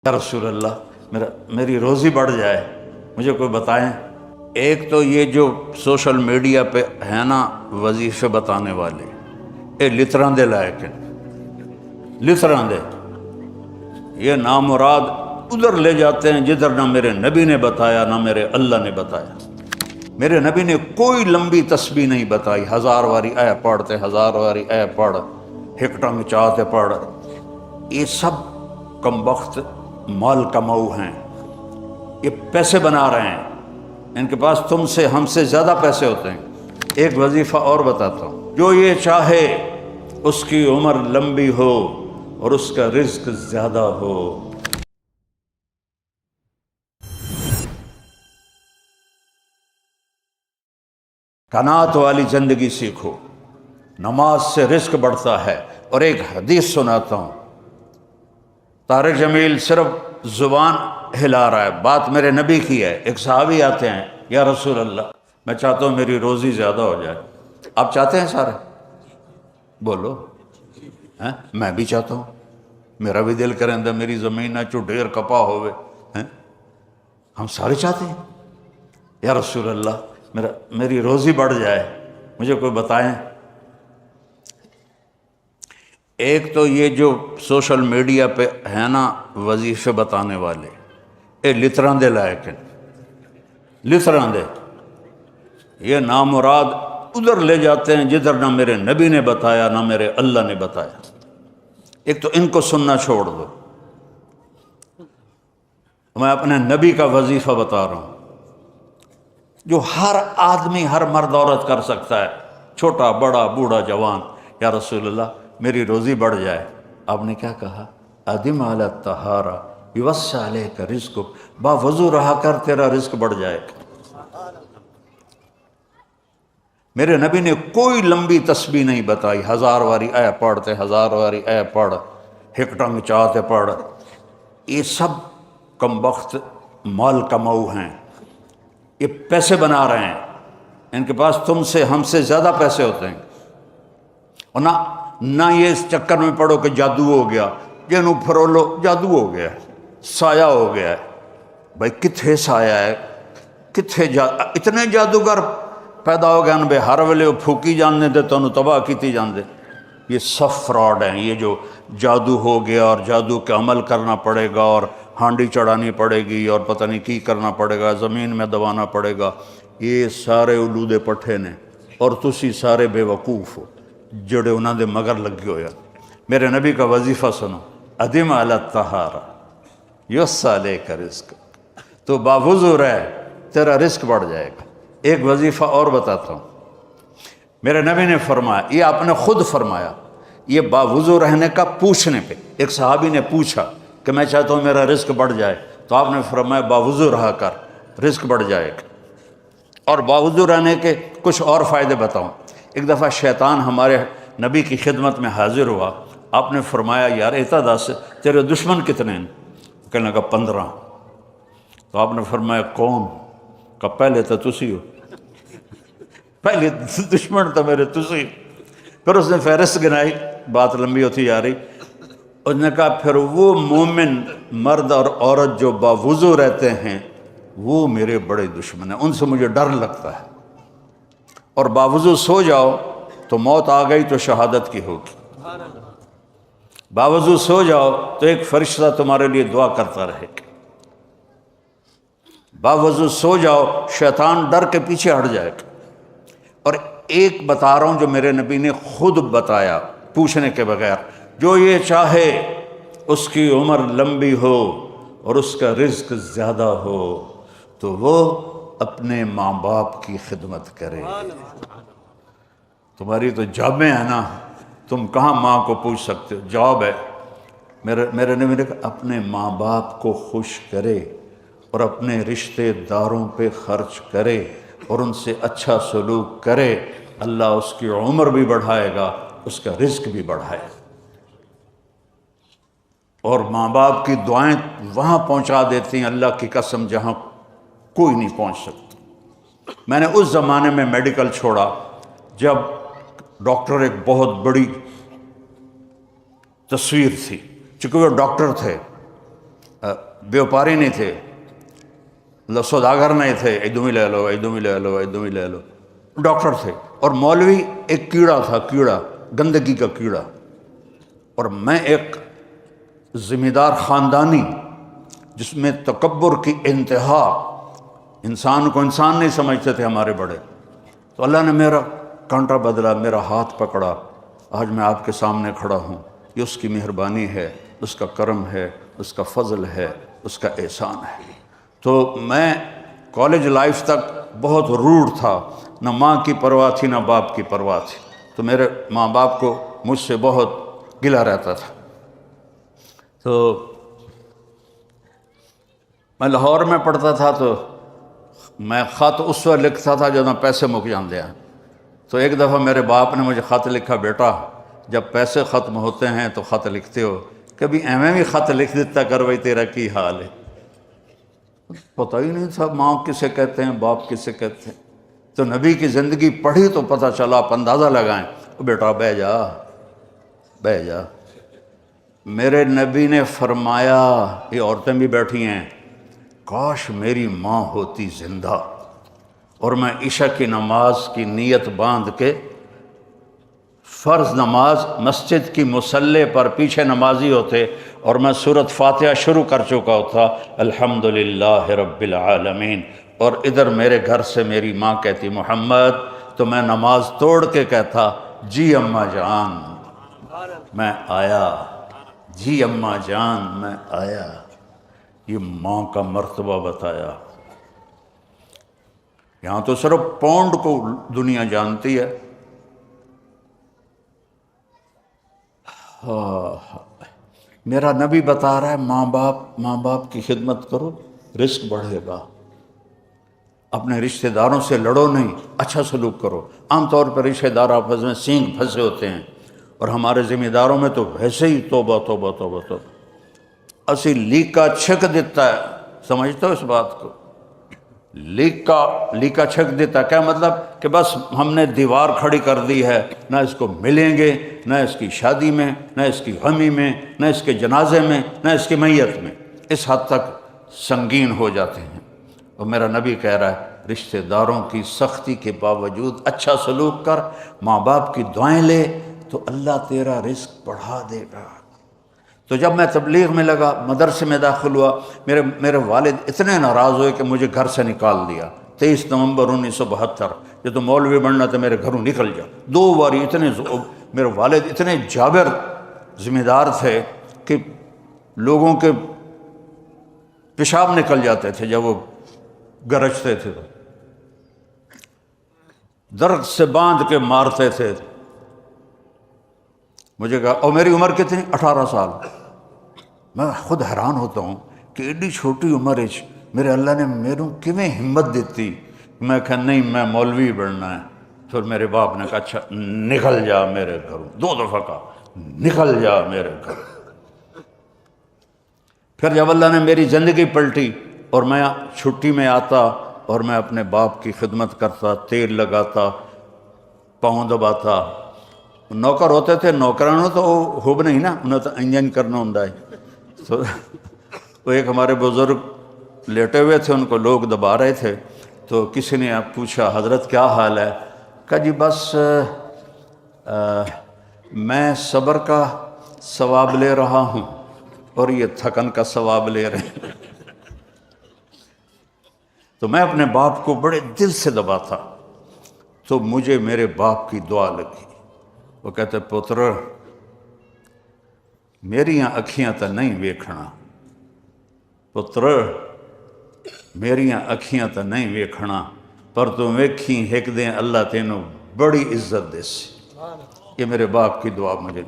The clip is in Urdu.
یا رسول اللہ میری روزی بڑھ جائے، مجھے کوئی بتائیں۔ ایک تو یہ جو سوشل میڈیا پہ ہے نا وظیفے بتانے والے، یہ لطراں دے لائق ہیں، لطراں دے، یہ نامراد ادھر لے جاتے ہیں جدھر نہ میرے نبی نے بتایا نہ میرے اللہ نے بتایا۔ میرے نبی نے کوئی لمبی تسبیح نہیں بتائی، 1000 واری اے پڑھتے، 1000 واری اے پڑھ، ہکٹنگ چاہتے پڑھ۔ یہ سب کم وقت مال کماؤ ہیں، یہ پیسے بنا رہے ہیں، ان کے پاس تم سے ہم سے زیادہ پیسے ہوتے ہیں۔ ایک وظیفہ اور بتاتا ہوں، جو یہ چاہے اس کی عمر لمبی ہو اور اس کا رزق زیادہ ہو۔ قناعت والی زندگی سیکھو، نماز سے رزق بڑھتا ہے۔ اور ایک حدیث سناتا ہوں، طارق جمیل صرف زبان ہلا رہا ہے، بات میرے نبی کی ہے۔ ایک صحابی آتے ہیں، یا رسول اللہ میں چاہتا ہوں میری روزی زیادہ ہو جائے۔ آپ چاہتے ہیں سارے؟ بولو، ہیں؟ میں بھی چاہتا ہوں، میرا بھی دل کریں دا میری زمین نہ چو ڈھیر کپا ہوئے، ہیں؟ ہم سارے چاہتے ہیں۔ یا رسول اللہ میری روزی بڑھ جائے، مجھے کوئی بتائیں۔ ایک تو یہ جو سوشل میڈیا پہ ہے نا وظیفے بتانے والے، یہ لطراں دے لائق ہیں، لطراں دے، یہ نامراد ادھر لے جاتے ہیں جدھر نہ میرے نبی نے بتایا نہ میرے اللہ نے بتایا۔ ایک تو ان کو سننا چھوڑ دو، میں اپنے نبی کا وظیفہ بتا رہا ہوں جو ہر آدمی، ہر مرد عورت کر سکتا ہے، چھوٹا بڑا بوڑھا جوان۔ یا رسول اللہ میری روزی بڑھ جائے۔ آپ نے کیا کہا؟ ادم علی الطہارہ یوسع علیک رزقک، با وضو رہا کر تیرا رزق بڑھ جائے گا۔ میرے نبی نے کوئی لمبی تسبیح نہیں بتائی، 1000 واری اے پڑھتے، 1000 واری اے پڑھ، ہکٹنگ چاہتے پڑھ۔ یہ سب کم وقت مال کماؤ ہیں، یہ پیسے بنا رہے ہیں، ان کے پاس تم سے ہم سے زیادہ پیسے ہوتے ہیں۔ اور نہ یہ اس چکر میں پڑو کہ جادو ہو گیا، جنوں پھرولو جادو ہو گیا، سایہ ہو گیا ہے۔ بھائی کتھے سایہ ہے، کتھے اتنے جادوگر پیدا ہو گئے ان بے ہر ویلے وہ پھوکی جان دے تو انہوں تباہ کیتی جان دے۔ یہ سب فراڈ ہیں، یہ جو جادو ہو گیا اور جادو کے عمل کرنا پڑے گا اور ہانڈی چڑھانی پڑے گی اور پتہ نہیں کی کرنا پڑے گا، زمین میں دبانا پڑے گا، یہ سارے اولود پٹھے نے، اور تسی سارے بے وقوف ہو جڑے انہاں دے مگر لگے ہویا۔ میرے نبی کا وظیفہ سنو، ادم علی الطہارہ یوسع علیک رزق، تو باوضو رہ تیرا رزق بڑھ جائے گا۔ ایک وظیفہ اور بتاتا ہوں، میرے نبی نے فرمایا، یہ آپ نے خود فرمایا، یہ باوضو رہنے کا پوچھنے پہ ایک صحابی نے پوچھا کہ میں چاہتا ہوں میرا رزق بڑھ جائے، تو آپ نے فرمایا باوضو رہا کر رزق بڑھ جائے گا۔ اور باوضو رہنے کے کچھ اور فائدے بتاؤں۔ ایک دفعہ شیطان ہمارے نبی کی خدمت میں حاضر ہوا، آپ نے فرمایا یار اتا دس تیرے دشمن کتنے ہیں؟ کہنے لگا 15۔ تو آپ نے فرمایا کون؟ کہ پہلے تو تسی ہو، پہلے دشمن تو میرے تسی۔ پھر اس نے فہرست گنائی، بات لمبی ہوتی جا رہی۔ اس نے کہا پھر وہ مومن مرد اور عورت جو باوضو رہتے ہیں وہ میرے بڑے دشمن ہیں، ان سے مجھے ڈر لگتا ہے۔ اور باوضو سو جاؤ تو موت آ گئی تو شہادت کی ہوگی، باوضو سو جاؤ تو ایک فرشتہ تمہارے لیے دعا کرتا رہے گا، باوضو سو جاؤ شیطان ڈر کے پیچھے ہٹ جائے گا۔ اور ایک بتا رہا ہوں جو میرے نبی نے خود بتایا پوچھنے کے بغیر، جو یہ چاہے اس کی عمر لمبی ہو اور اس کا رزق زیادہ ہو تو وہ اپنے ماں باپ کی خدمت کرے۔ تمہاری تو جابیں ہیں نا، تم کہاں ماں کو پوچھ سکتے ہو، جاب ہے۔ میرے نبی نے کہا اپنے ماں باپ کو خوش کرے اور اپنے رشتہ داروں پہ خرچ کرے اور ان سے اچھا سلوک کرے، اللہ اس کی عمر بھی بڑھائے گا، اس کا رزق بھی بڑھائے گا۔ اور ماں باپ کی دعائیں وہاں پہنچا دیتی ہیں اللہ کی قسم جہاں کوئی نہیں پہنچ سکتا۔ میں نے اس زمانے میں میڈیکل چھوڑا جب ڈاکٹر ایک بہت بڑی تصویر تھی، چونکہ وہ ڈاکٹر تھے بیوپاری نہیں تھے، سوداگر نہیں تھے، ادھوں ہی لے لو ادھوں ہی لے لو ادھوں ہی لے لو، ڈاکٹر تھے۔ اور مولوی ایک کیڑا تھا، کیڑا، گندگی کا کیڑا، اور میں ایک ذمہ دار خاندانی جس میں تکبر کی انتہا، انسان کو انسان نہیں سمجھتے تھے ہمارے بڑے۔ تو اللہ نے میرا کانٹا بدلا، میرا ہاتھ پکڑا، آج میں آپ کے سامنے کھڑا ہوں۔ یہ اس کی مہربانی ہے، اس کا کرم ہے، اس کا فضل ہے، اس کا احسان ہے۔ تو میں کالج لائف تک بہت روڈ تھا، نہ ماں کی پرواہ تھی نہ باپ کی پرواہ تھی، تو میرے ماں باپ کو مجھ سے بہت گلہ رہتا تھا۔ تو میں لاہور میں پڑھتا تھا، تو میں خط اس وقت لکھتا تھا جب پیسے مک جاندے ہیں۔ تو ایک دفعہ میرے باپ نے مجھے خط لکھا، بیٹا جب پیسے ختم ہوتے ہیں تو خط لکھتے ہو، کبھی ایویں بھی خط لکھ دیتا کر بھائی تیرا کی حال ہے۔ پتہ ہی نہیں تھا ماں کسے کہتے ہیں، باپ کسے کہتے ہیں۔ تو نبی کی زندگی پڑھی تو پتہ چلا، آپ اندازہ لگائیں۔ بیٹا بہ جا بہ جا۔ میرے نبی نے فرمایا، یہ عورتیں بھی بیٹھی ہیں، کاش میری ماں ہوتی زندہ اور میں عشاء کی نماز کی نیت باندھ کے فرض نماز مسجد کی مصلی پر پیچھے نمازی ہوتے اور میں سورۃ فاتحہ شروع کر چکا ہوتا، الحمدللہ رب العالمین، اور ادھر میرے گھر سے میری ماں کہتی محمد، تو میں نماز توڑ کے کہتا جی اماں جان میں آیا، جی اماں جان میں آیا۔ یہ ماں کا مرتبہ بتایا۔ یہاں تو صرف پونڈ کو دنیا جانتی ہے۔ میرا نبی بتا رہا ہے ماں باپ کی خدمت کرو، رزق بڑھے گا۔ اپنے رشتہ داروں سے لڑو نہیں، اچھا سلوک کرو۔ عام طور پر رشتہ دار آپس میں سینگ پھنسے ہوتے ہیں، اور ہمارے ذمہ داروں میں تو ویسے ہی توبہ توبہ توبہ توبہ، اسی لیکا چھک دیتا ہے۔ سمجھتے ہو اس بات کو؟ لیکا چھک دیتا، کیا مطلب؟ کہ بس ہم نے دیوار کھڑی کر دی ہے، نہ اس کو ملیں گے، نہ اس کی شادی میں، نہ اس کی غمی میں، نہ اس کے جنازے میں، نہ اس کی میت میں۔ اس حد تک سنگین ہو جاتے ہیں۔ اور میرا نبی کہہ رہا ہے رشتہ داروں کی سختی کے باوجود اچھا سلوک کر، ماں باپ کی دعائیں لے، تو اللہ تیرا رزق بڑھا دے گا۔ تو جب میں تبلیغ میں لگا، مدرسے میں داخل ہوا، میرے والد اتنے ناراض ہوئے کہ مجھے گھر سے نکال دیا۔ 23 نومبر 1972، یہ تو مولوی بننا تو میرے گھروں نکل جا۔ 2 باری میرے والد اتنے جابر ذمہ دار تھے کہ لوگوں کے پیشاب نکل جاتے تھے جب وہ گرجتے تھے، تو درخت سے باندھ کے مارتے تھے۔ مجھے کہا، اور میری عمر کتنی؟ 18 سال۔ میں خود حیران ہوتا ہوں کہ ایڈی چھوٹی عمر میرے اللہ نے میروں کیویں ہمت دیتی۔ میں کہا نہیں، میں مولوی بننا ہے۔ پھر میرے باپ نے کہا اچھا نکل جا میرے گھروں، 2 دفعہ کہا نکل جا میرے گھر۔ پھر جب اللہ نے میری زندگی پلٹی اور میں چھٹی میں آتا اور میں اپنے باپ کی خدمت کرتا، تیل لگاتا، پاؤں دباتا۔ نوکر ہوتے تھے، نوکرانوں تو ہوب نہیں نا، انہیں تو انجن کرنا ہوں۔ تو وہ ایک ہمارے بزرگ لیٹے ہوئے تھے، ان کو لوگ دبا رہے تھے، تو کسی نے پوچھا حضرت کیا حال ہے؟ کہا جی بس میں صبر کا ثواب لے رہا ہوں اور یہ تھکن کا ثواب لے رہے ہیں۔ تو میں اپنے باپ کو بڑے دل سے دباتا، تو مجھے میرے باپ کی دعا لگی۔ وہ کہتے پتر میریاں اکھیاں تا نہیں ویکھنا، پتر میریاں اکھیاں تا نہیں ویکھنا، پر تو ویکھی ایک دن اللہ تینوں بڑی عزت دے سی۔ یہ میرے باپ کی دعا مجھے